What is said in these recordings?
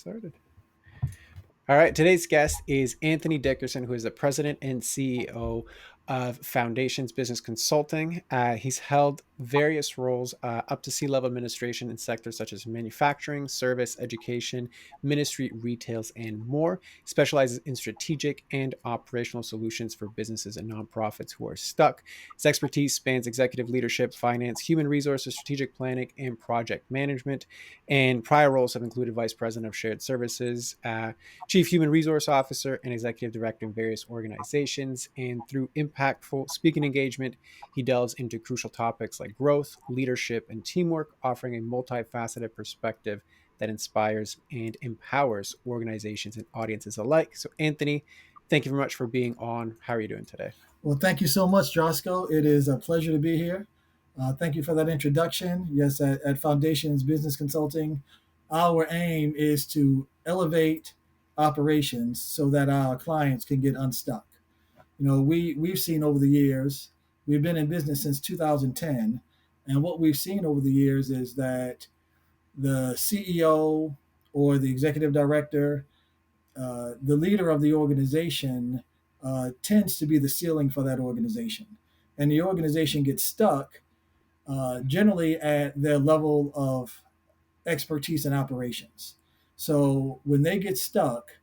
started. All right. Today's guest is Anthony Dickerson, who is the president and CEO of Foundations Business Consulting. He's held various roles up to C-level administration in sectors such as manufacturing, service, education, ministry, retails, and more. He specializes in strategic and operational solutions for businesses and nonprofits who are stuck. His expertise spans executive leadership, finance, human resources, strategic planning, and project management. And prior roles have included vice president of shared services, chief human resource officer, and executive director in various organizations. And through impactful speaking engagement, he delves into crucial topics like growth, leadership, and teamwork, offering a multifaceted perspective that inspires and empowers organizations and audiences alike. So, Anthony, thank you very much for being on. How are you doing today? Well, thank you so much, Josco. It is a pleasure to be here. Thank you for that introduction. Yes, at Foundations Business Consulting, our aim is to elevate operations so that our clients can get unstuck. We've seen over the years, we've been in business since 2010, and what we've seen over the years is that the CEO or the executive director, the leader of the organization tends to be the ceiling for that organization. And the organization gets stuck generally at their level of expertise in operations. So when they get stuck,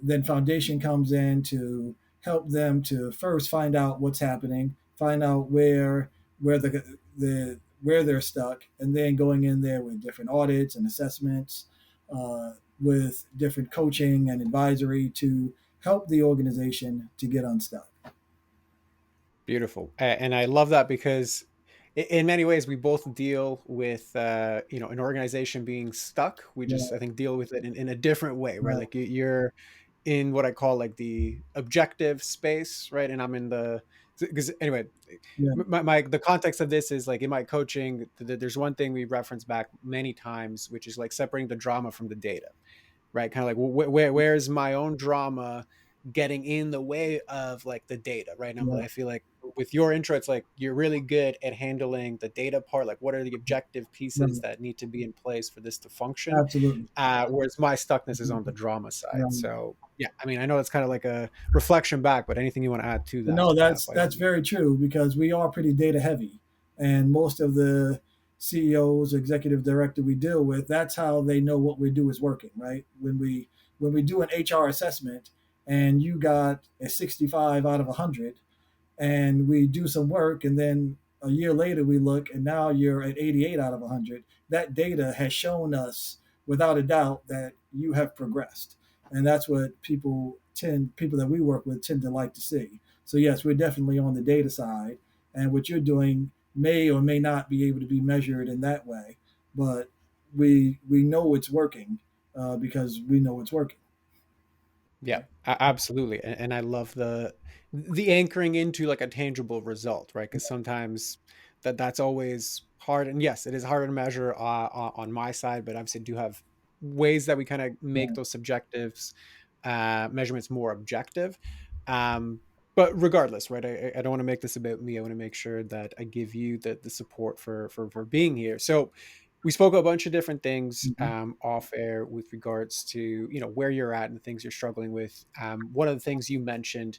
then Foundation comes in to help them to first find out what's happening, find out where where they're stuck, and then going in there with different audits and assessments, with different coaching and advisory to help the organization to get unstuck. Beautiful. And I love that because in many ways we both deal with an organization being stuck. We just, Yeah, I think, deal with it in a different way, right? right. Like you're in what I call like the objective space, right? And I'm in the, because anyway, Yeah, my the context of this is like in my coaching, there's one thing we reference back many times, which is like separating the drama from the data, right? Kind of like, well, where's my own drama getting in the way of like the data, right? And yeah, I feel like with your intro, it's like you're really good at handling the data part. Like, what are the objective pieces right. that need to be in place for this to function? Absolutely. Whereas my stuckness is on the drama side. So, yeah, I mean, I know it's kind of like a reflection back, but anything you want to add to that, No, by all that's means. very true because we are pretty data heavy, and most of the CEOs, executive director we deal with, that's how they know what we do is working, right? When we do an HR assessment, and you got a 65 out of 100, and we do some work, and then a year later we look, and now you're at 88 out of 100. That data has shown us without a doubt that you have progressed, and that's what people that we work with tend to like to see. So yes, we're definitely on the data side, and what you're doing may or may not be able to be measured in that way, but we know it's working, because we know it's working. Yeah, absolutely. And I love the anchoring into like a tangible result, right? Because sometimes that's always hard. And yes, it is harder to measure on my side, but obviously do have ways that we kind of make Right, those subjectives measurements more objective. Um, but regardless, right? I don't want to make this about me. I want to make sure that I give you the support for being here. So we spoke a bunch of different things mhm, off air with regards to where you're at and the things you're struggling with. One of the things you mentioned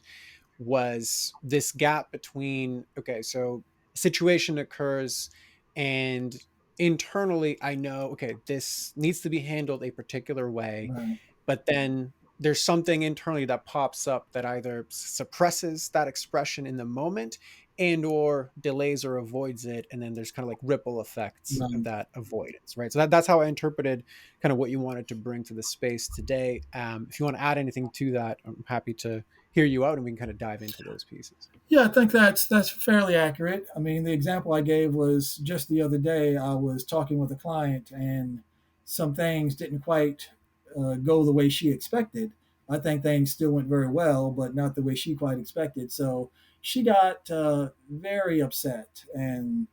was this gap between, okay, so a situation occurs and internally I know, okay, this needs to be handled a particular way, right, but then there's something internally that pops up that either suppresses that expression in the moment and or delays or avoids it, and then there's kind of like ripple effects of right. that avoidance, right? So that's how I interpreted kind of what you wanted to bring to the space today. If you want to add anything to that, I'm happy to hear you out and we can kind of dive into those pieces. Yeah, I think that's fairly accurate. I mean, the example I gave was just the other day. I was talking with a client, and some things didn't quite go the way she expected. I think things still went very well, but not the way she quite expected. So she got very upset and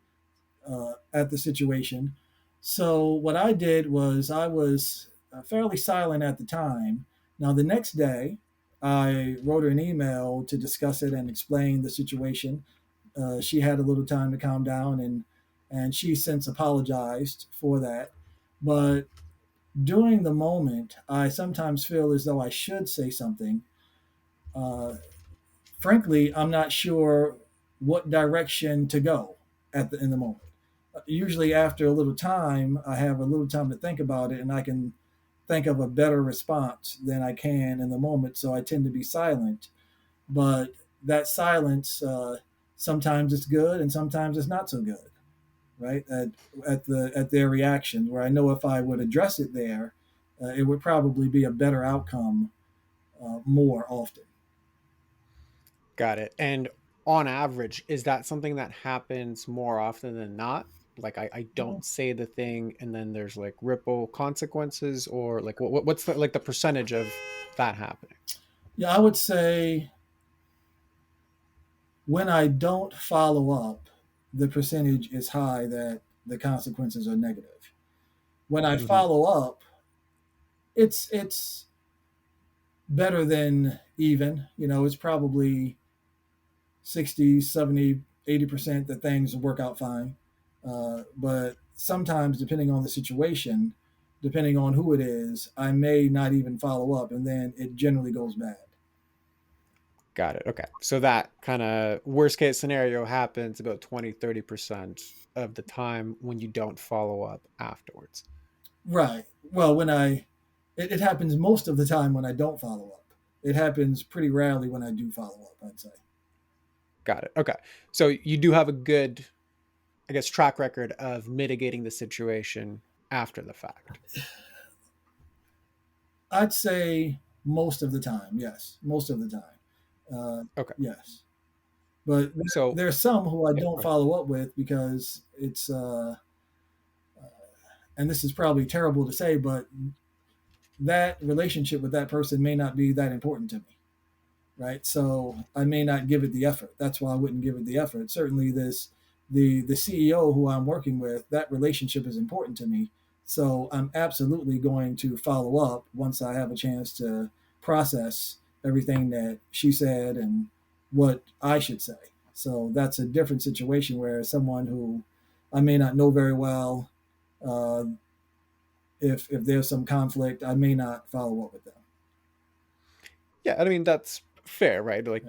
at the situation. So what I did was I was fairly silent at the time. Now the next day, I wrote her an email to discuss it and explain the situation. She had a little time to calm down, and she since apologized for that. But During the moment, I sometimes feel as though I should say something. Uh, Frankly, I'm not sure what direction to go in the moment. Usually, after a little time, I have a little time to think about it, and I can think of a better response than I can in the moment. So I tend to be silent. But that silence, sometimes it's good, and sometimes it's not so good. Right at their reactions, where I know if I would address it there, it would probably be a better outcome more often. Got it. And on average, is that something that happens more often than not? Like I don't say the thing and then there's like ripple consequences, or like what's the, like the percentage of that happening? Yeah, I would say when I don't follow up, the percentage is high that the consequences are negative. When I Hmm. follow up, it's better than even. It's probably 60, 70, 80% that things work out fine. But sometimes, depending on the situation, depending on who it is, I may not even follow up, and then it generally goes bad. Got it. Okay. So that kind of worst case scenario happens about 20-30% of the time when you don't follow up afterwards. Right. Well, it happens most of the time when I don't follow up. It happens pretty rarely when I do follow up, I'd say. Got it. Okay. So you do have a good, I guess, track record of mitigating the situation after the fact. I'd say most of the time, yes. Most of the time. Uh, Okay. yes. But So there's some who I yeah, don't go ahead. follow up with because and this is probably terrible to say, but that relationship with that person may not be that important to me, right? So I may not give it the effort. That's why I wouldn't give it the effort. Certainly, the CEO who I'm working with, that relationship is important to me. So I'm absolutely going to follow up once I have a chance to process everything that she said and what I should say. So that's a different situation where someone who I may not know very well, uh, if there's some conflict, I may not follow up with them. Yeah, I mean that's fair, right? Like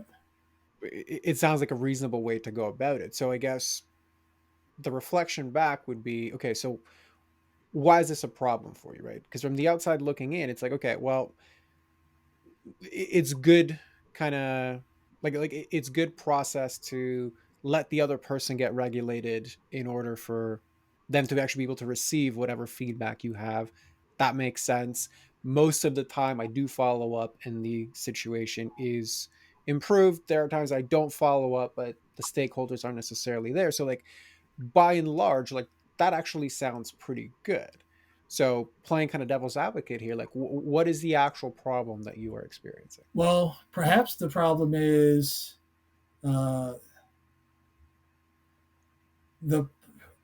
it sounds like a reasonable way to go about it. So I guess the reflection back would be, okay, so why is this a problem for you, right? Because from the outside looking in, it's like, okay, well, it's good kind of it's good process to let the other person get regulated in order for them to actually be able to receive whatever feedback you have. That makes sense. Most of the time I do follow up and the situation is improved. There are times I don't follow up but the stakeholders aren't necessarily there, so like by and large, like that actually sounds pretty good. So playing kind of devil's advocate here, like what is the actual problem that you are experiencing? Well, perhaps the problem is uh, the,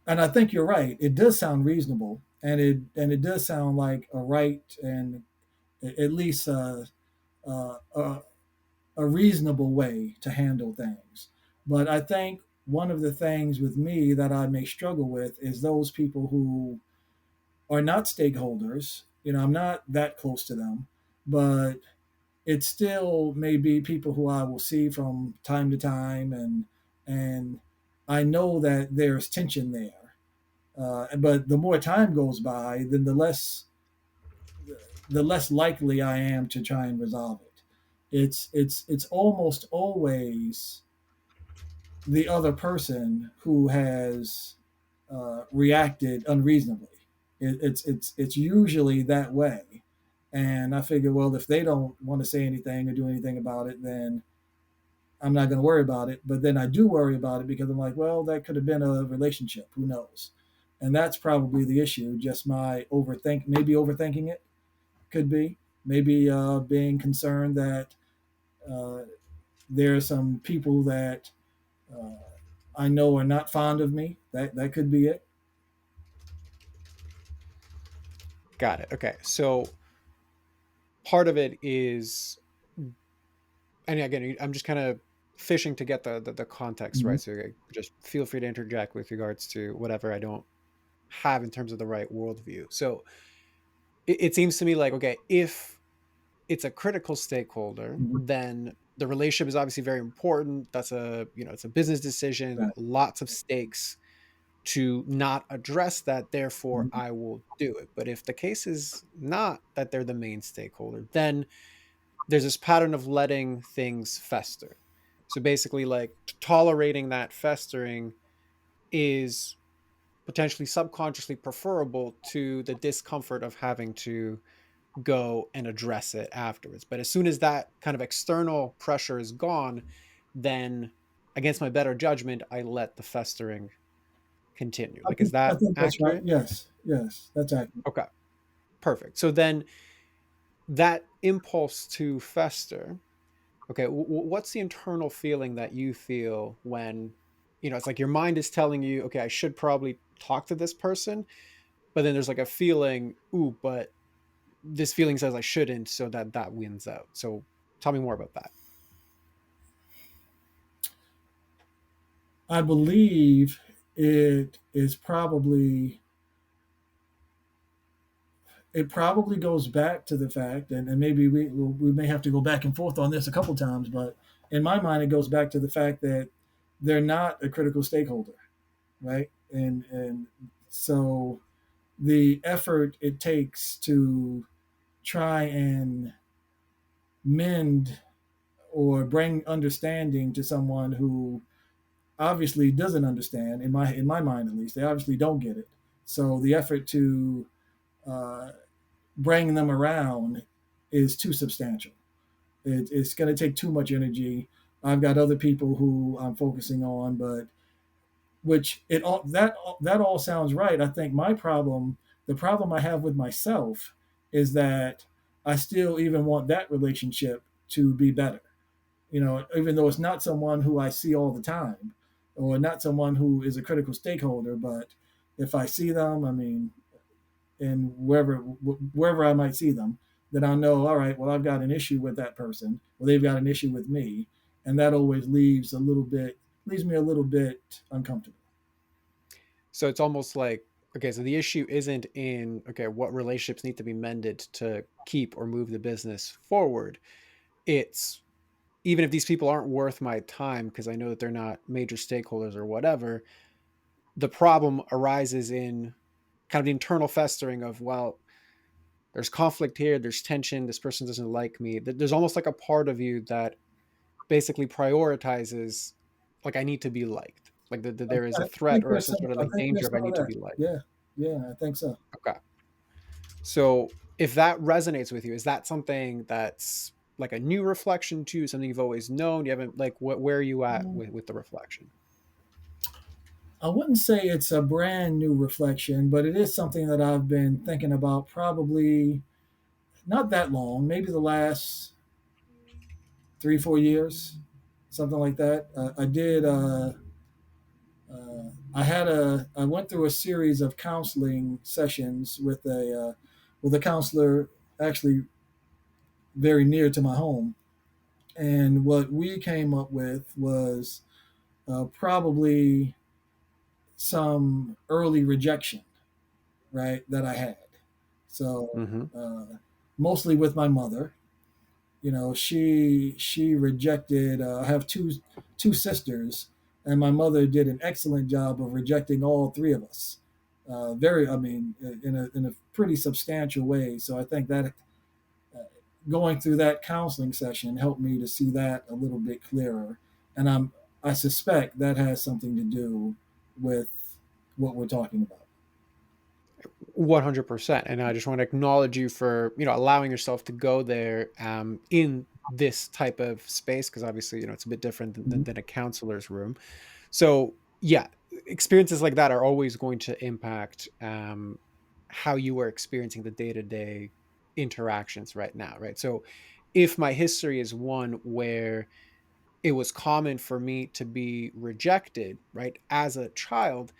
and I think you're right. It does sound reasonable, and it does sound like a right and at least a reasonable way to handle things. But I think one of the things with me that I may struggle with is those people who are not stakeholders. I'm not that close to them, but it still may be people who I will see from time to time, and I know that there's tension there. But the more time goes by, then the less likely I am to try and resolve it. It's almost always the other person who has reacted unreasonably. It's usually that way, and I figure, well, if they don't want to say anything or do anything about it, then I'm not going to worry about it. But then I do worry about it because I'm like, well, that could have been a relationship. Who knows? And that's probably the issue. Just my maybe overthinking it could be. Maybe being concerned that uh, there are some people that uh, I know are not fond of me. That could be it. Got it. Okay. So part of it is, and again, I'm just kind of fishing to get the context Mhm. right. So just feel free to interject with regards to whatever I don't have in terms of the right worldview. So it seems to me like, okay, if it's a critical stakeholder, Mhm. then the relationship is obviously very important. That's a, it's a business decision, Right. lots of stakes to not address that, therefore Mhm. I will do it. But if the case is not that they're the main stakeholder, then there's this pattern of letting things fester. So basically, like, tolerating that festering is potentially subconsciously preferable to the discomfort of having to go and address it afterwards. But as soon as that kind of external pressure is gone, then against my better judgment, I let the festering continue. Like, is I that think that's right. accurate? Yes, yes, that's accurate. Okay, perfect. So then that impulse to fester, okay, what's the internal feeling that you feel when, it's like your mind is telling you, okay, I should probably talk to this person, but then there's like a feeling, ooh, but this feeling says I shouldn't, so that wins out. So tell me more about that. I believe it is probably it probably goes back to the fact, and maybe we may have to go back and forth on this a couple times, but in my mind, it goes back to the fact that they're not a critical stakeholder, right? And so the effort it takes to try and mend or bring understanding to someone who obviously doesn't understand, in my mind at least, they obviously don't get it. So the effort to uh, bring them around is too substantial. It's going to take too much energy. I've got other people who I'm focusing on, but which it all that all sounds right. I think the problem I have with myself, is that I still even want that relationship to be better. Even though it's not someone who I see all the time, or not someone who is a critical stakeholder, but if I see them, I mean, and wherever I might see them, then I know, all right, well, I've got an issue with that person, or they've got an issue with me, and that always leaves me a little bit uncomfortable. So it's almost like, okay, so the issue isn't in, okay, what relationships need to be mended to keep or move the business forward. It's, even if these people aren't worth my time because I know that they're not major stakeholders or whatever, the problem arises in kind of the internal festering of, well, there's conflict here, there's tension, this person doesn't like me. There's almost like a part of you that basically prioritizes, like, I need to be liked. Like, there is a threat or some sort of I like think danger there's of I some of need to that. be liked. Yeah, yeah, I think so. Okay. So if that resonates with you, is that something that's like a new reflection to you, something you've always known? You haven't, like, where are you at with the reflection? I wouldn't say it's a brand new reflection, but it is something that I've been thinking about probably not that long, maybe the last 3, 4 years, something like that. I did. I went through a series of counseling sessions with a counselor, actually very near to my home, and what we came up with was probably some early rejection, right, that I had. So Hmm. mostly with my mother. She rejected. I have two sisters, and my mother did an excellent job of rejecting all three of us. I mean, in a pretty substantial way. So I think that going through that counseling session helped me to see that a little bit clearer, and I suspect that has something to do with what we're talking about. 100%. And I just want to acknowledge you for, allowing yourself to go there, in this type of space, because obviously, it's a bit different Mhm. than a counselor's room. So yeah, experiences like that are always going to impact, how you are experiencing the day-to-day interactions right now, right? So if my history is one where it was common for me to be rejected, right, as a child,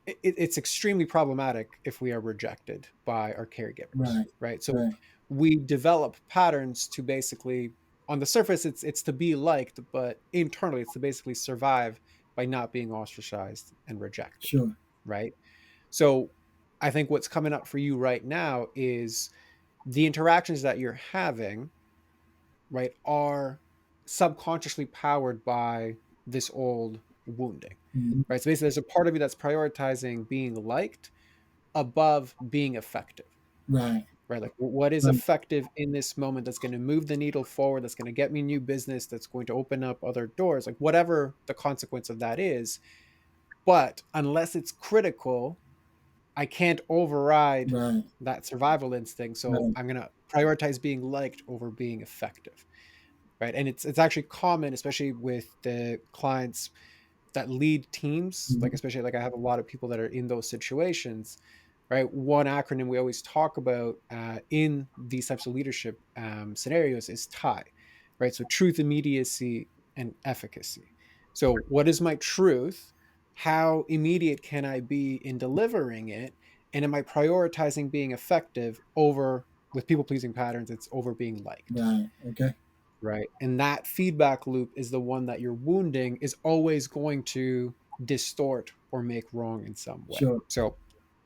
it's extremely problematic if we are rejected by our caregivers, Right, right? So right, we develop patterns to basically, on the surface, it's to be liked, but internally, it's to basically survive by not being ostracized and rejected, sure. right? So I think what's coming up for you right now is the interactions that you're having, right, are subconsciously powered by this old wounding, Mhm. right? So basically, there's a part of you that's prioritizing being liked above being effective, Right. right? Like, what is Right. effective in this moment that's going to move the needle forward, that's going to get me new business, that's going to open up other doors, like whatever the consequence of that is. But unless it's critical, I can't override Right. that survival instinct. So Right. I'm going to prioritize being liked over being effective, right? And it's actually common, especially with the clients that lead teams, like Mhm. especially like I have a lot of people that are in those situations, right? One acronym we always talk about in these types of leadership scenarios is TIE, right? So truth, immediacy, and efficacy. So what is my truth? How immediate can I be in delivering it? And am I prioritizing being effective over, with people pleasing patterns, it's over being liked, Right. Okay. right? And that feedback loop is the one that you're wounding is always going to distort or make wrong in some way. Sure. So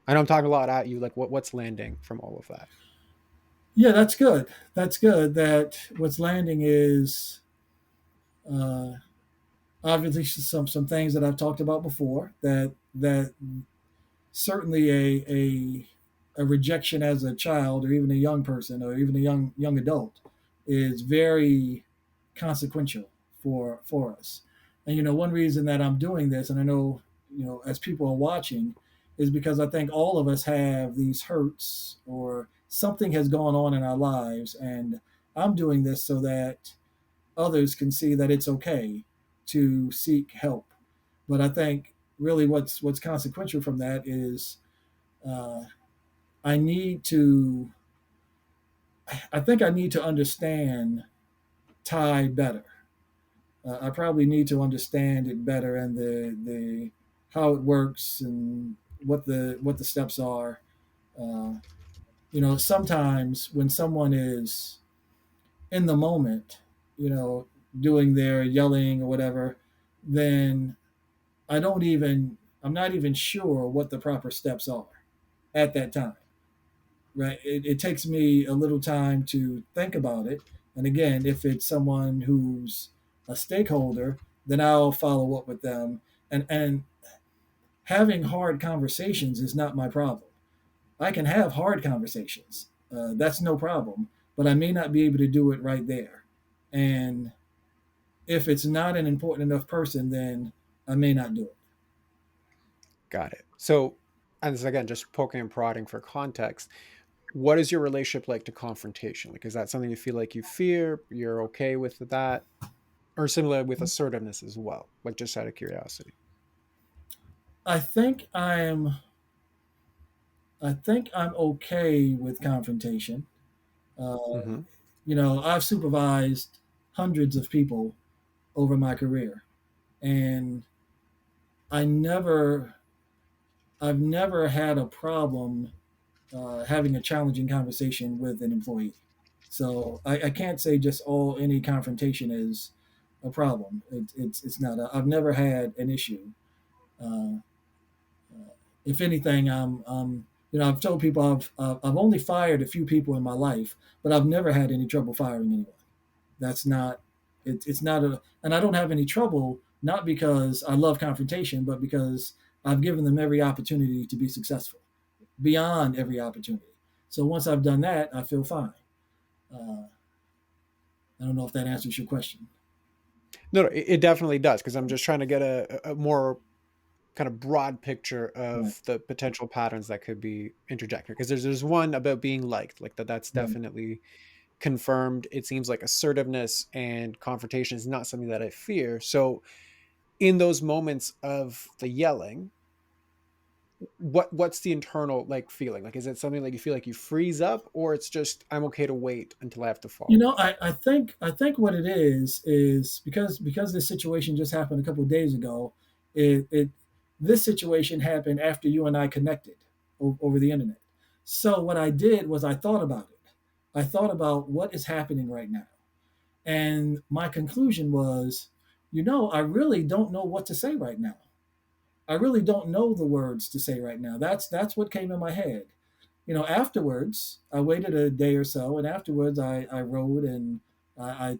I know I'm talking a lot at you. Like what's landing from all of that? Yeah, that's good. That's good. That what's landing is uh, obviously some things that I've talked about before. That certainly a rejection as a child or even a young person or even a young adult is very consequential for us. And one reason that I'm doing this, and I know as people are watching, is because I think all of us have these hurts or something has gone on in our lives, and I'm doing this so that others can see that it's okay to seek help. But I think really what's consequential from that is uh, I need to. I think I need to understand Thai better. I probably need to understand it better and the how it works and what the steps are. Uh, sometimes when someone is in the moment, doing their yelling or whatever, then I'm not even sure what the proper steps are at that time. Right. It takes me a little time to think about it. And again, if it's someone who's a stakeholder, then I'll follow up with them. And having hard conversations is not my problem. I can have hard conversations. That's no problem. But I may not be able to do it right there. And if it's not an important enough person, then I may not do it. Got it. So, and this is again just poking and prodding for context. What is your relationship like to confrontation? Like, is that something you feel like you fear? You're okay with that, or similar with assertiveness as well? Like, just out of curiosity. I think I'm I think I'm okay with confrontation. Uh, Mm-hmm. I've supervised hundreds of people over my career, and I never, I've never had a problem having a challenging conversation with an employee. So I can't say just all any confrontation is a problem. It's not. I've never had an issue. Uh, if anything, I've told people I've only fired a few people in my life, but I've never had any trouble firing anyone. That's not it's not a and I don't have any trouble not because I love confrontation, but because I've given them every opportunity to be successful, beyond every opportunity. So once I've done that, I feel fine. Uh, I don't know if that answers your question. No, no, it definitely does because I'm just trying to get a more kind of broad picture Right, of the potential patterns that could be interjected. Because there's one about being liked, like that's right. definitely confirmed. It seems like assertiveness and confrontation is not something that I fear. So in those moments of the yelling, what's the internal like feeling? Like, is it something like you feel like you freeze up, or it's just I'm okay to wait until I have to follow up? I think what it is because this situation just happened a couple of days ago. It This situation happened after you and I connected over the internet. So what I did was I thought about it. I thought about what is happening right now, and my conclusion was, I really don't know what to say right now. I really don't know the words to say right now. That's what came in my head. Afterwards, I waited a day or so, and afterwards, I wrote and I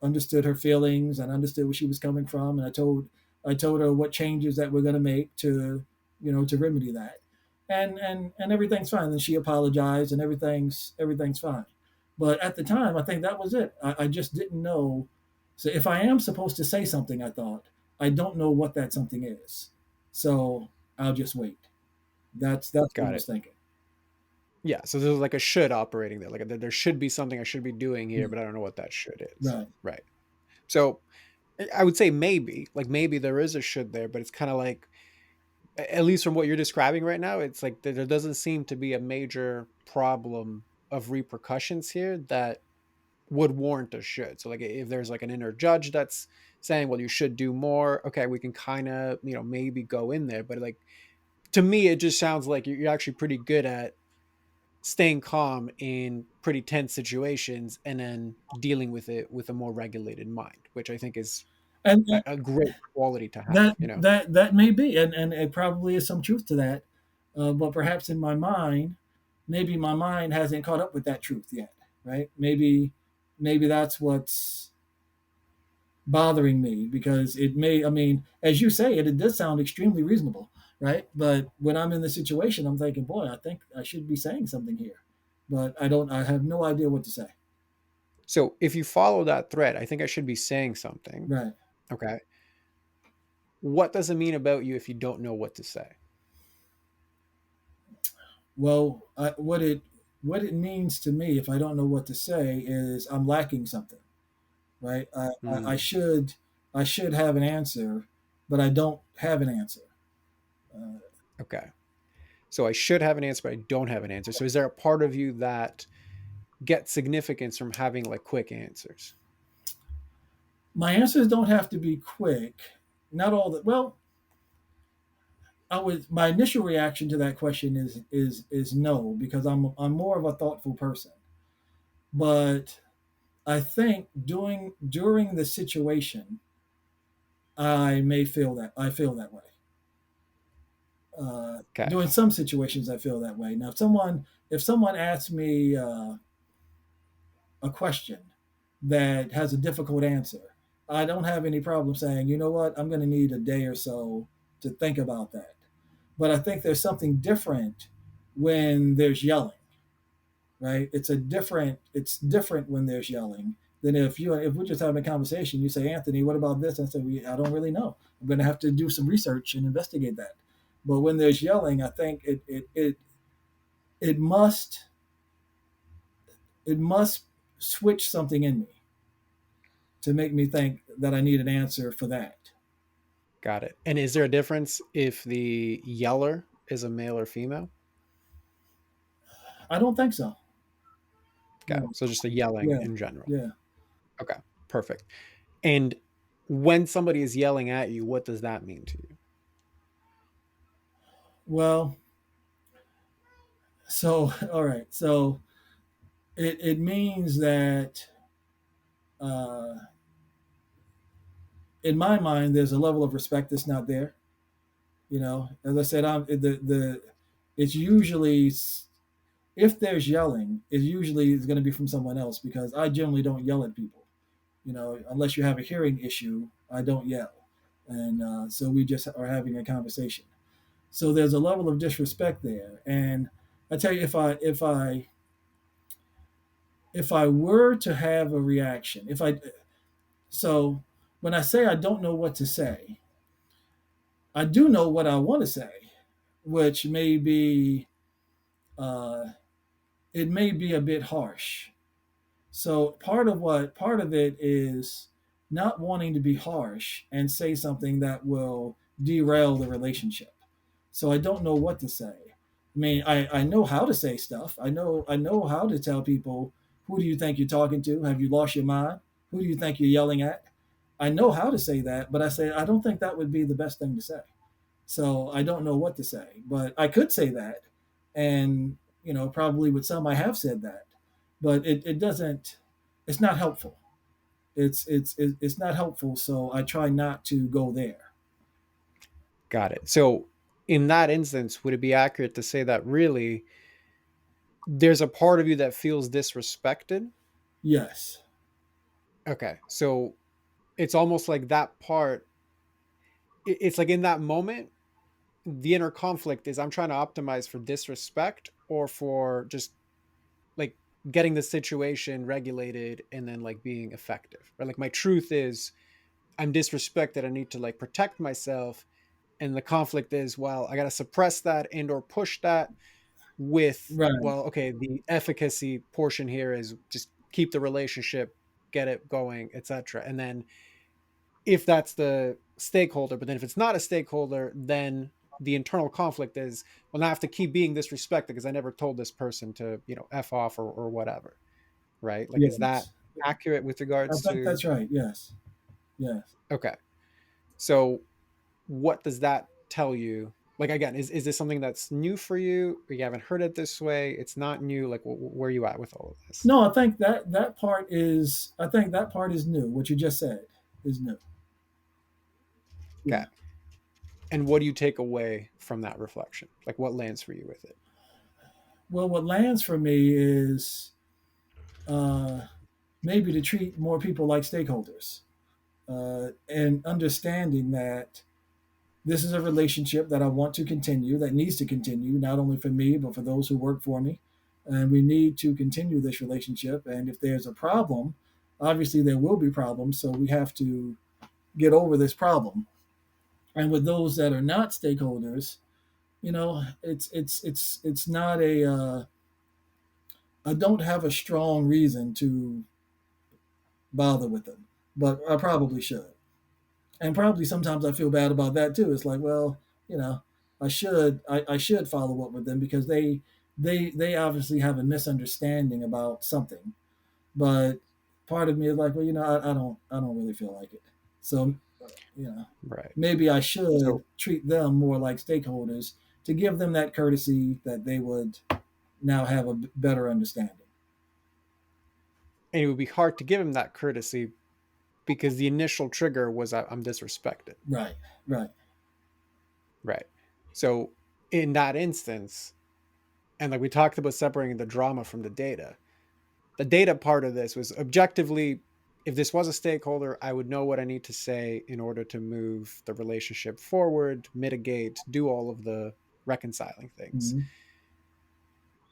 understood her feelings and understood where she was coming from, and I told her what changes that we're going to make to remedy that, and everything's fine. And she apologized, and everything's fine. But at the time, I think that was it. I just didn't know. So if I am supposed to say something, I thought I don't know what that something is, so I'll just wait. That's what I Got was it. thinking. Yeah, so there's like a should operating there. Like there should be something I should be doing here, Yeah, but I don't know what that should is. right. Right. So I would say maybe, like maybe there is a should there, but it's kind of like, at least from what you're describing right now, it's like there doesn't seem to be a major problem of repercussions here that would warrant a should. So like if there's like an inner judge that's saying, well, you should do more, okay, we can kind of, maybe go in there. But like to me, it just sounds like you're actually pretty good at staying calm in pretty tense situations and then dealing with it with a more regulated mind, which I think is And a great quality to have, that that may be, and it probably is some truth to that. But perhaps in my mind, maybe my mind hasn't caught up with that truth yet, right? Maybe that's what's bothering me, because it may. I mean, as you say, it does sound extremely reasonable, right? But when I'm in the situation, I'm thinking, boy, I think I should be saying something here, but I don't. I have no idea what to say. So if you follow that thread, I think I should be saying something. Right. Okay. What does it mean about you if you don't know what to say? Well, what it means to me, if I don't know what to say, is I'm lacking something, right? I Hmm. should have an answer, but I don't have an answer. Uh, Okay. So I should have an answer, but I don't have an answer. So is there a part of you that gets significance from having like quick answers? my answers don't have to be quick. Not all that. Well, I was my initial reaction to that question is no, because I'm more of a thoughtful person. But I think doing during the situation, I feel that way. Okay. During some situations, I feel that way. Now, if someone asks me a question that has a difficult answer, I don't have any problem saying, you know what, I'm going to need a day or so to think about that. But I think there's something different when there's yelling, right? It's different when there's yelling than if we're just having a conversation. You say, Anthony, what about this? I say, I don't really know. I'm going to have to do some research and investigate that. But when there's yelling, I think it must it must switch something in me to make me think that I need an answer for that. Got it. And is there a difference if the yeller is a male or female? I don't think so. Okay. No. So just the yelling Yeah. in general. Yeah. Okay. Perfect. And when somebody is yelling at you, what does that mean to you? Well, so all right. So it means that uh, in my mind, there's a level of respect that's not there. As I said, it's usually, if there's yelling, it usually is going to be from someone else, because I generally don't yell at people. Unless you have a hearing issue, I don't yell, and so we just are having a conversation. So there's a level of disrespect there, and I tell you, if I were to have a reaction, if I so when I say I don't know what to say, I do know what I want to say, which may be uh, it may be a bit harsh. So part of it is not wanting to be harsh and say something that will derail the relationship. So I don't know what to say. I mean, I know how to say stuff. I know how to tell people, who do you think you're talking to? Have you lost your mind? Who do you think you're yelling at? I know how to say that, but I say I don't think that would be the best thing to say. So I don't know what to say, but I could say that, and probably with some I have said that, but it doesn't. It's not helpful. It's not helpful. So I try not to go there. Got it. So in that instance, would it be accurate to say that really there's a part of you that feels disrespected. Yes. Okay. So it's almost like that part, it's like in that moment, the inner conflict is I'm trying to optimize for disrespect or for just like getting the situation regulated and then like being effective. Right. Like my truth is I'm disrespected. I need to like protect myself. And the conflict is, well, I got to suppress that and or push that with, Right. well, okay, the efficacy portion here is just keep the relationship, get it going, etc. And then if that's the stakeholder, but then if it's not a stakeholder, then the internal conflict is, well, now I have to keep being disrespected because I never told this person to, f off or whatever, right? Like, is that Yes. accurate with I regards think to? that's right. Yes. Yes. Okay, so what does that tell you? Like, again, is this something that's new for you? Or you haven't heard it this way? It's not new. Like, where are you at with all of this? No, I think that part is. I think that part is new. What you just said is new. Okay, Yeah. and what do you take away from that reflection? Like, what lands for you with it? Well, what lands for me is uh, maybe to treat more people like stakeholders, and understanding that this is a relationship that I want to continue, that needs to continue, not only for me, but for those who work for me. And we need to continue this relationship. And if there's a problem, obviously there will be problems. So we have to get over this problem. And with those that are not stakeholders, it's not a. I don't have a strong reason to bother with them, but I probably should. And probably sometimes I feel bad about that too. It's like, well, you know, I should follow up with them because they obviously have a misunderstanding about something. But part of me is like, well, I don't really feel like it. So, you know, Right. maybe I should So, treat them more like stakeholders to give them that courtesy that they would now have a better understanding. and it would be hard to give him that courtesy because the initial trigger was I'm disrespected. Right, right. Right. So, in that instance, and like we talked about separating the drama from the data part of this was objectively, if this was a stakeholder, I would know what I need to say in order to move the relationship forward, mitigate, do all of the reconciling things. Mhm.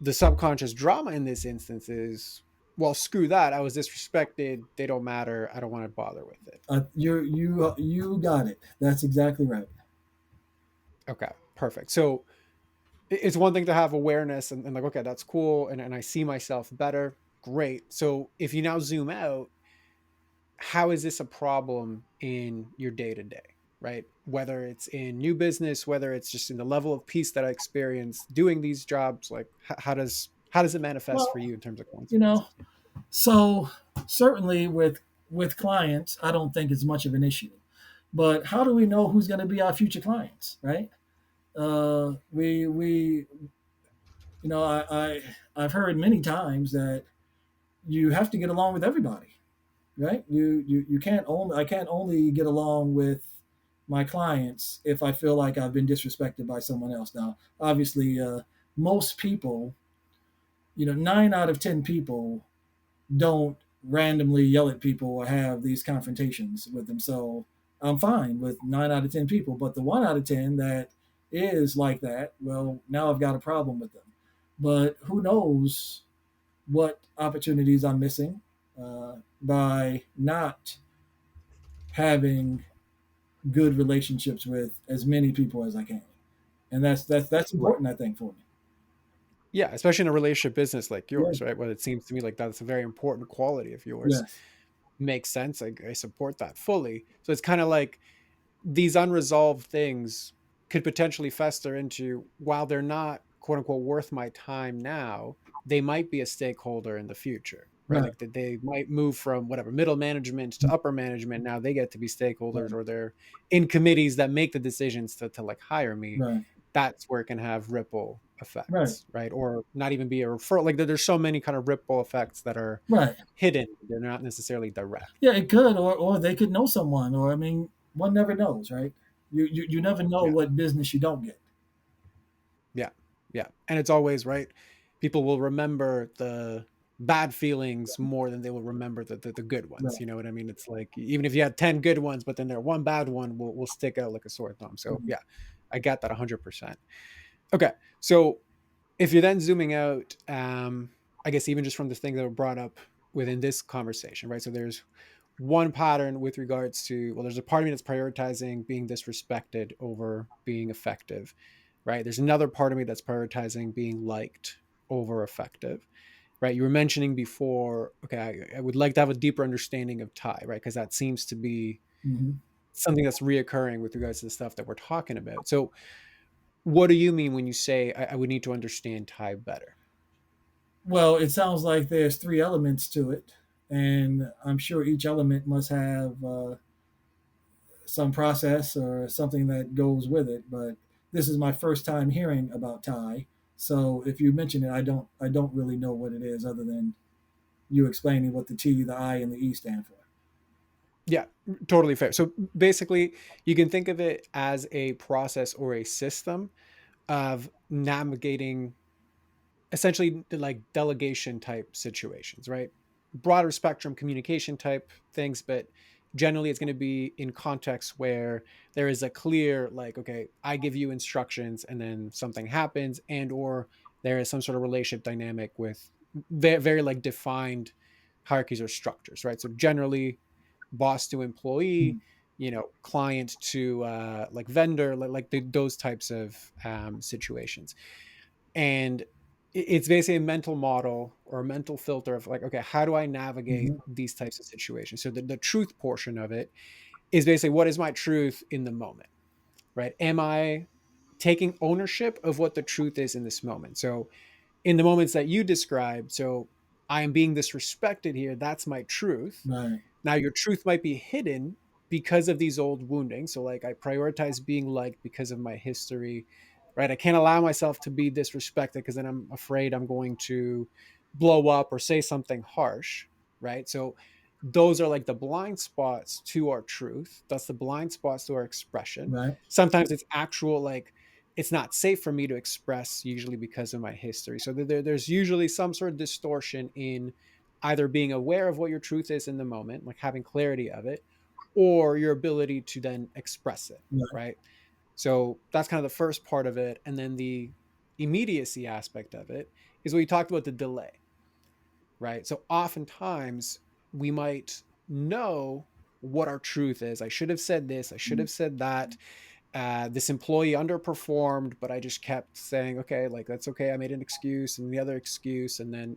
The subconscious drama in this instance is, well, screw that. I was disrespected. They don't matter. I don't want to bother with it. You got it. That's exactly right. Okay, perfect. So it's one thing to have awareness and like, okay, that's cool. And I see myself better. Great. So if you now zoom out, how is this a problem in your day to day, right? Whether it's in new business, whether it's just in the level of peace that I experience doing these jobs, like how does it manifest for Well, you in terms of you know, consequences? so certainly with clients, I don't think it's much of an issue. But how do we know who's going to be our future clients, right? We I've heard many times that you have to get along with everybody, right? You can't only I can't only get along with my clients if I feel like I've been disrespected by someone else. Now, obviously, most people, 9 out of 10 people don't randomly yell at people or have these confrontations with them. So I'm fine with 9 out of 10 people, but the 1 out of 10 that is like that, well, now I've got a problem with them. But who knows what opportunities I'm missing by not having good relationships with as many people as I can, and that's Right. important, I think, for me. Yeah, especially in a relationship business like Yeah. yours, right? Well, it seems to me like that's a very important quality of yours. Yes. Makes sense. I support that fully. So it's kind of like these unresolved things could potentially fester into, while they're not quote unquote worth my time now, they might be a stakeholder in the future, right? Right. Like that they might move from whatever middle management to upper management. Now they get to be stakeholders Right. or they're in committees that make the decisions to like hire me. Right. That's where it can have ripple Right. effects, right? Or not even be a referral. Like there's so many kind of ripple effects that are Right. hidden. They're not necessarily Yeah, direct. it could, or they could know someone, or I mean, one never knows, right? You never know Yeah. what business you don't get. Yeah. Yeah. And it's always right. people will remember the bad feelings more than they will remember the good ones. Right. You know what I mean? It's like even if you had 10 good ones, but then there one bad one will stick out like a sore thumb. So Mhm. yeah, I got that 100%. Okay. So if you're then zooming out, I guess even just from the things that were brought up within this conversation, right? So there's one pattern with regards to, well, there's a part of me that's prioritizing being disrespected over being effective, right? There's another part of me that's prioritizing being liked over effective, right? You were mentioning before, okay, I would like to have a deeper understanding of Thai, right? Because that seems to be Mhm. something that's reoccurring with regards to the stuff that we're talking about. So, what do you mean when you say I would need to understand Thai better? Well, it sounds like there's three elements to it, and I'm sure each element must have some process or something that goes with it. But this is my first time hearing about Thai, so if you mention it, I don't really know what it is other than you explaining what the T, the I, and the E stand for. Yeah, totally fair. So basically, you can think of it as a process or a system of navigating essentially like delegation type situations, right? Broader spectrum communication type things, but generally it's going to be in context where there is a clear like, okay, I give you instructions and then something happens, and or there is some sort of relationship dynamic with very, very like defined hierarchies or structures, right? So generally boss to employee, Mm. client to like vendor, those types of situations. And it's basically a mental model or a mental filter of like, okay, how do I navigate Mhm. these types of situations? So the truth portion of it is basically what is my truth in the moment, right? Am I taking ownership of what the truth is in this moment? So in the moments that you described, so I am being disrespected here, that's my truth. Right. Now your truth might be hidden because of these old woundings. So like I prioritize being liked because of my history, right? I can't allow myself to be disrespected because then I'm afraid I'm going to blow up or say something harsh, right? So those are like the blind spots to our truth. That's the blind spots to our expression. Right. Sometimes it's actual like it's not safe for me to express usually because of my history. So there's usually some sort of distortion in either being aware of what your truth is in the moment, like having clarity of it, or your ability to then express it, Right. right? So that's kind of the first part of it. And then the immediacy aspect of it is what you talked about, the delay, right? So oftentimes we might know what our truth is. I should have said this, I should Mm. have said that. This employee underperformed, but I just kept saying, okay, like that's okay. I made an excuse and the other excuse, and then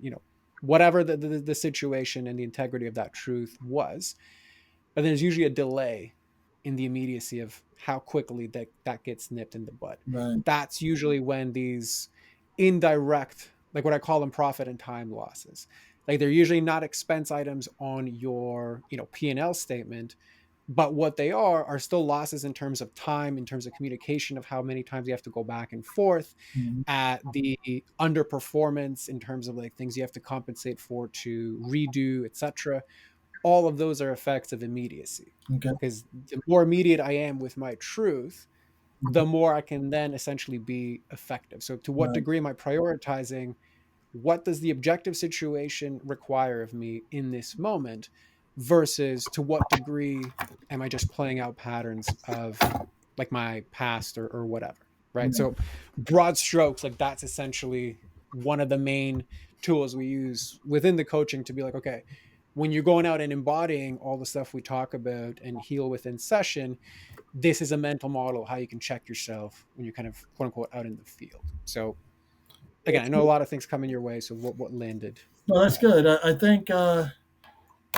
whatever the situation and the integrity of that truth was. But there's usually a delay in the immediacy of how quickly that gets nipped in the bud. Right. That's usually when these indirect, like what I call them, profit and time losses. Like they're usually not expense items on your P&L statement, but what they are still losses in terms of time, in terms of communication, of how many times you have to go back and forth, Mhm. at the underperformance in terms of like things you have to compensate for to redo, etc. All of those are effects of immediacy, Okay. because the more immediate I am with my truth, the Mhm. more I can then essentially be effective. So to what Right. degree am I prioritizing what does the objective situation require of me in this moment versus to what degree am I just playing out patterns of like my past or whatever, right? Right. So broad strokes, like that's essentially one of the main tools we use within the coaching to be like, okay, when you're going out and embodying all the stuff we talk about and heal within session, this is a mental model how you can check yourself when you're kind of quote unquote out in the field. So again, I know a lot of things coming your way. So what landed Well, with that's that? good. I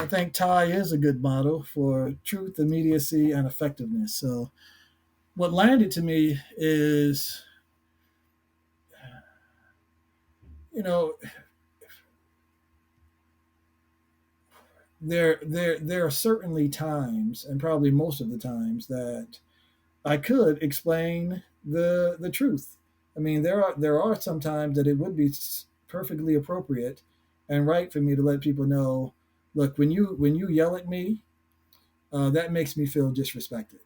think Thai is a good model for truth, immediacy, and effectiveness. So what landed to me is, you know, there are certainly times, and probably most of the times, that I could explain the truth. I mean, there are some times that it would be perfectly appropriate and right for me to let people know, look, when you yell at me, that makes me feel disrespected.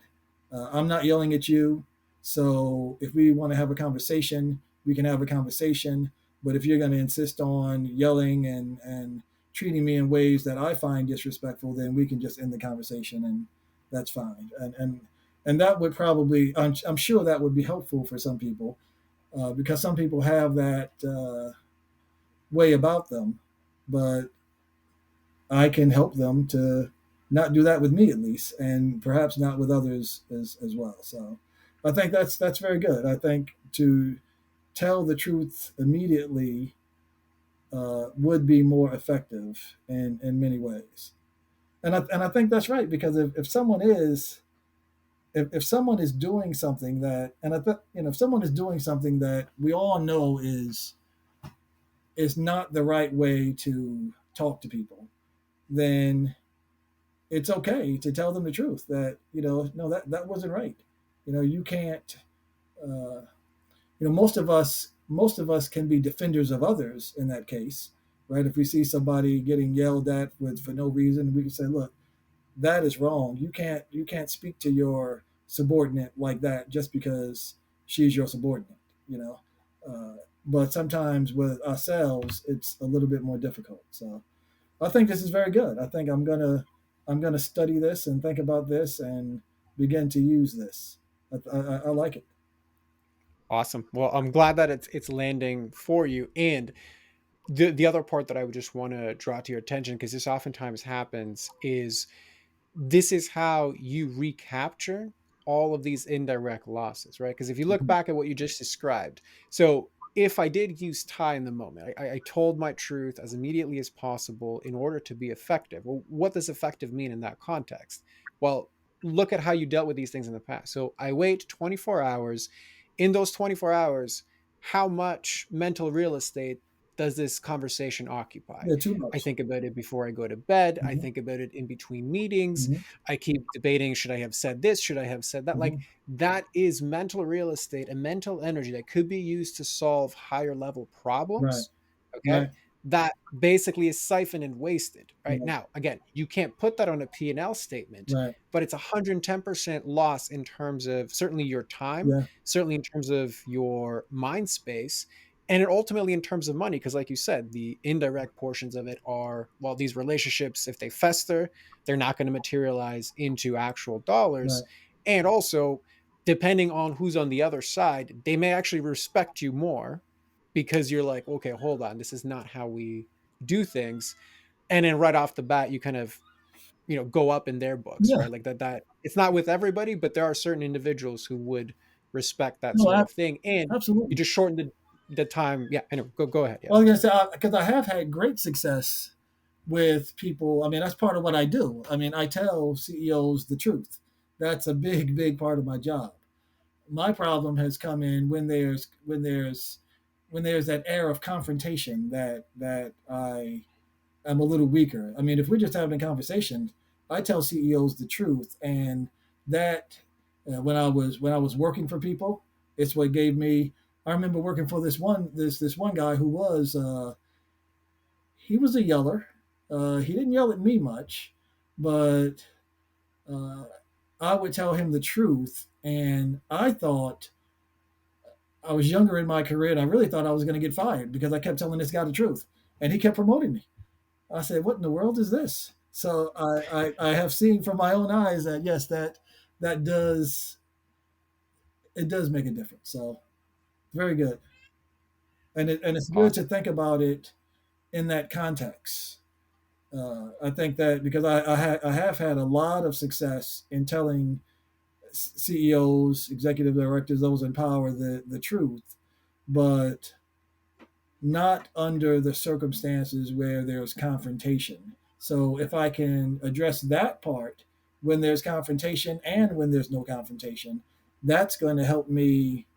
I'm not yelling at you, so if we want to have a conversation, we can have a conversation. But if you're going to insist on yelling and treating me in ways that I find disrespectful, then we can just end the conversation, and that's fine. And that would probably, I'm sure that would be helpful for some people, because some people have that way about them. But I can help them to not do that with me, at least, and perhaps not with others as well. So I think that's very good. I think to tell the truth immediately would be more effective in many ways. And I think that's right, because if someone is, if someone is doing something that, and if someone is doing something that we all know is not the right way to talk to people, then it's okay to tell them the truth, that, no, that wasn't right. You can't, uh, most of us can be defenders of others in that case, right? If we see somebody getting yelled at for no reason, we can say, look, that is wrong. You can't speak to your subordinate like that just because she's your subordinate, you know. Uh, but sometimes with ourselves, it's a little bit more difficult. So I think this is very good. I think I'm gonna study this and think about this and begin to use this. I like it. Awesome. Well, I'm glad that it's landing for you. And the other part that I would just want to draw to your attention, because this oftentimes happens, is this is how you recapture all of these indirect losses, right? Because if you look Mhm. back at what you just described, so if I did use tie in the moment, I told my truth as immediately as possible in order to be effective. Well, what does effective mean in that context? Well, look at how you dealt with these things in the past. So I wait 24 hours. In those 24 hours, how much mental real estate does this conversation occupy? Yeah, too I much. think about it before I go to bed. I Hmm. think about it in between meetings. Hmm. I keep debating, should I have said this? Should I have said that? Like, Hmm. that is mental real estate and mental energy that could be used to solve higher level Right. problems. Okay. Right. That basically is siphoned and wasted. Right Right. now, again, you can't put that on a P&L statement, Right. but it's 110% loss in terms of certainly your time, Yeah. certainly in terms of your mind space, and it ultimately in terms of money, because like you said, the indirect portions of it are, well, these relationships, if they fester, they're not going to materialize into actual dollars. Right. And also, depending on who's on the other side, they may actually respect you more because you're like, okay, hold on, this is not how we do things. And then right off the bat, you kind of, go up in their books, Yeah. right? Like that it's not with everybody, but there are certain individuals who would respect that No, sort of thing. And you absolutely. just shorten the time. Yeah, anyway, go ahead. Yeah. Well, I was gonna say, because I have had great success with people. I mean, that's part of what I do. I mean, I tell CEOs the truth. That's a big, big part of my job. My problem has come in when there's that air of confrontation that I am a little weaker. I mean, if we're just having a conversation, I tell CEOs the truth, and that when I was working for people, it's what gave me. I remember working for this one guy who was he was a yeller. He didn't yell at me much, but uh, I would tell him the truth, and I was younger in my career, and I really thought I was going to get fired because I kept telling this guy the truth, and he kept promoting me. I said, "What in the world is this?" So I have seen from my own eyes that yes, that does make a difference. So very good, and it's good to Awesome. think about it in that context. I think that because I have had a lot of success in telling CEOs, executive directors, those in power, the truth, but not under the circumstances where there's confrontation. So if I can address that part when there's confrontation and when there's no confrontation, that's going to help me.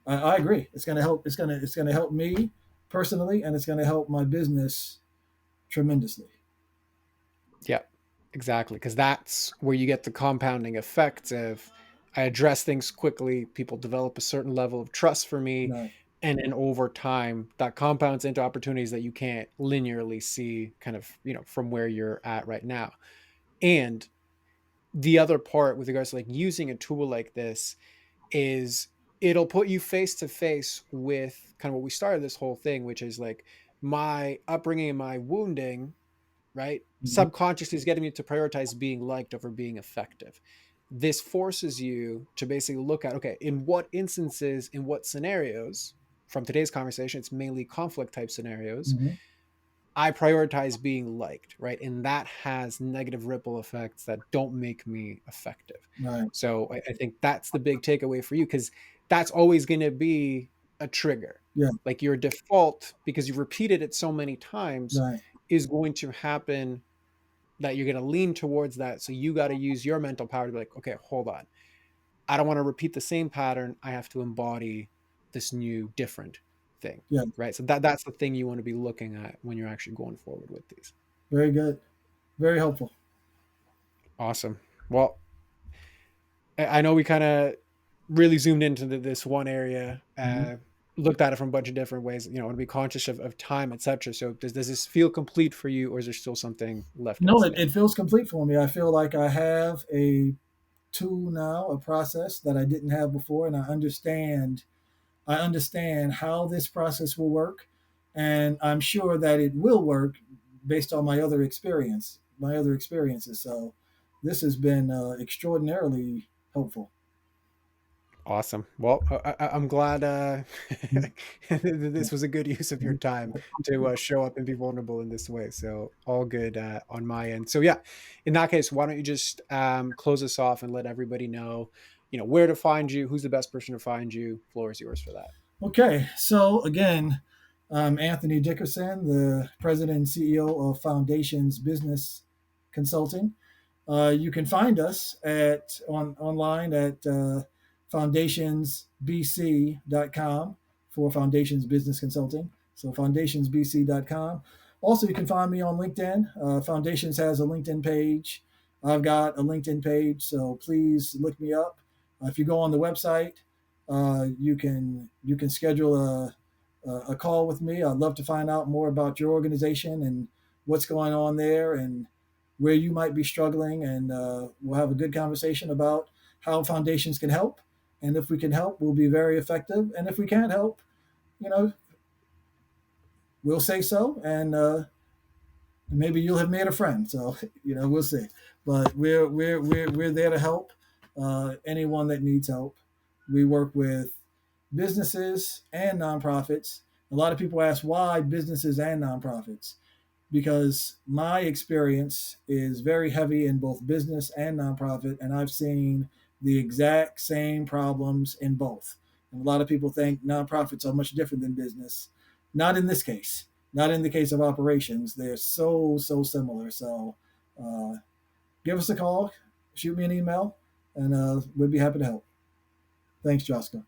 I agree. It's going to help. It's going to help me personally, and it's going to help my business tremendously. Yeah, exactly. Because that's where you get the compounding effect of, I address things quickly, people develop a certain level of trust for me, Right. and then over time that compounds into opportunities that you can't linearly see kind of, from where you're at right now. And the other part with regards to like using a tool like this is it'll put you face to face with kind of what we started this whole thing, which is like my upbringing and my wounding, right? Mhm. Subconsciously is getting you to prioritize being liked over being effective. This forces you to basically look at, okay, in what instances, in what scenarios, from today's conversation, it's mainly conflict type scenarios, Mhm. I prioritize being liked, right? And that has negative ripple effects that don't make me effective. Right. So I think that's the big takeaway for you because that's always going to be a trigger. Yeah. Like your default, because you've repeated it so many times, Right. is going to happen that you're going to lean towards that. So you got to use your mental power to be like, okay, hold on. I don't want to repeat the same pattern. I have to embody this new, different thing. Yeah. Right. So that's the thing you want to be looking at when you're actually going forward with these. Very good. Very helpful. Awesome. Well, I know we kind of really zoomed into this one area, Mhm. looked at it from a bunch of different ways, you know, want to be conscious of time, etc. So does this feel complete for you or is there still something left No, it, outstanding? it feels complete for me. I feel like I have a tool now, a process that I didn't have before, and I understand how this process will work, and I'm sure that it will work based on my other experiences. So this has been extraordinarily helpful. Awesome. Well, I'm glad this was a good use of your time to show up and be vulnerable in this way. So all good on my end. So yeah, in that case, why don't you just close us off and let everybody know, you know, where to find you, who's the best person to find you. Floor is yours for that. Okay, so again, I'm Anthony Dickerson, the president and CEO of Foundations Business Consulting. You can find us online at foundationsbc.com for Foundations Business Consulting. So foundationsbc.com. Also, you can find me on LinkedIn. Foundations has a LinkedIn page. I've got a LinkedIn page, so please look me up. If you go on the website, you can schedule a call with me. I'd love to find out more about your organization and what's going on there and where you might be struggling, and we'll have a good conversation about how foundations can help. And if we can help, we'll be very effective. And if we can't help, you know, we'll say so, and maybe you'll have made a friend. So we'll see. But we're there to help anyone that needs help. We work with businesses and nonprofits. A lot of people ask why businesses and nonprofits, because my experience is very heavy in both business and nonprofit, and I've seen the exact same problems in both. And a lot of people think nonprofits are much different than business. Not in this case. Not in the case of operations. They're so similar. So uh, give us a call, shoot me an email, and we'd be happy to help. Thanks, Josco.